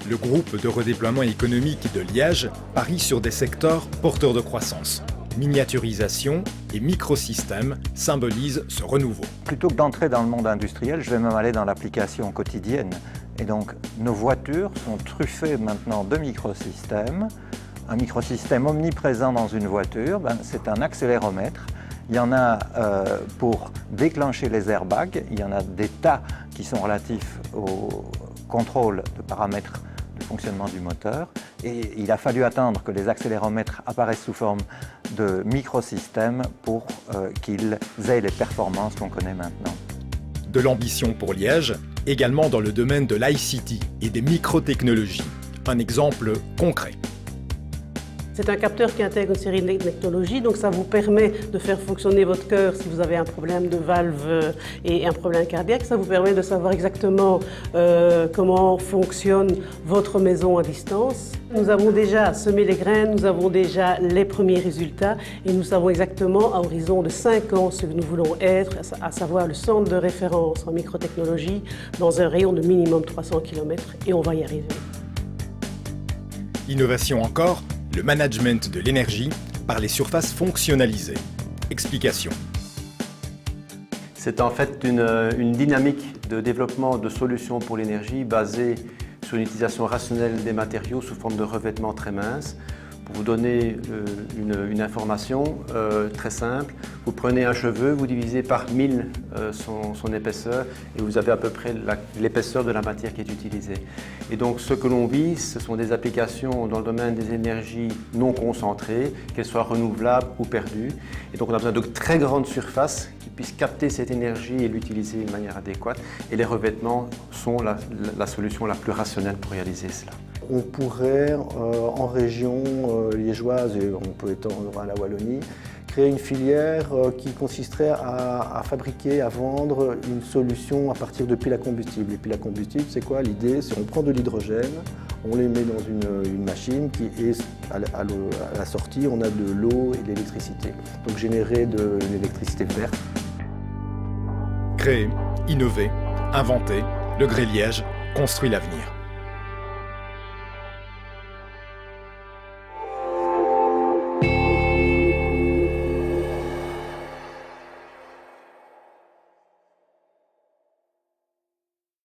le groupe de redéploiement économique de Liège parie sur des secteurs porteurs de croissance. Miniaturisation et microsystèmes symbolisent ce renouveau. Plutôt que d'entrer dans le monde industriel, je vais même aller dans l'application quotidienne. Et donc, nos voitures sont truffées maintenant de microsystèmes. Un microsystème omniprésent dans une voiture, c'est un accéléromètre. Il y en a pour déclencher les airbags, il y en a des tas qui sont relatifs au contrôle de paramètres de fonctionnement du moteur. Et il a fallu attendre que les accéléromètres apparaissent sous forme de microsystèmes pour qu'ils aient les performances qu'on connaît maintenant. De l'ambition pour Liège, également dans le domaine de l'ICT et des microtechnologies. Un exemple concret. C'est un capteur qui intègre une série de technologies, donc ça vous permet de faire fonctionner votre cœur si vous avez un problème de valve et un problème cardiaque. Ça vous permet de savoir exactement comment fonctionne votre maison à distance. Nous avons déjà semé les graines, nous avons déjà les premiers résultats et nous savons exactement à horizon de 5 ans ce que nous voulons être, à savoir le centre de référence en microtechnologie dans un rayon de minimum 300 km et on va y arriver. Innovation encore, le management de l'énergie par les surfaces fonctionnalisées. Explication. C'est en fait une dynamique de développement de solutions pour l'énergie basée sur une utilisation rationnelle des matériaux sous forme de revêtements très minces. Pour vous donner une information très simple, vous prenez un cheveu, vous divisez par 1000 son épaisseur et vous avez à peu près l'épaisseur de la matière qui est utilisée. Et donc ce que l'on vise, ce sont des applications dans le domaine des énergies non concentrées, qu'elles soient renouvelables ou perdues. Et donc on a besoin de très grandes surfaces qui puissent capter cette énergie et l'utiliser de manière adéquate. Et les revêtements sont la solution la plus rationnelle pour réaliser cela. On pourrait, en région liégeoise, et on peut étendre à la Wallonie, créer une filière qui consisterait à fabriquer, à vendre une solution à partir de piles à combustible. Les piles à combustible, c'est quoi? L'idée, c'est qu'on prend de l'hydrogène, on les met dans une machine qui est, à la sortie, on a de l'eau et de l'électricité. Donc générer de l'électricité verte. Créer, innover, inventer, le Grès Liège construit l'avenir.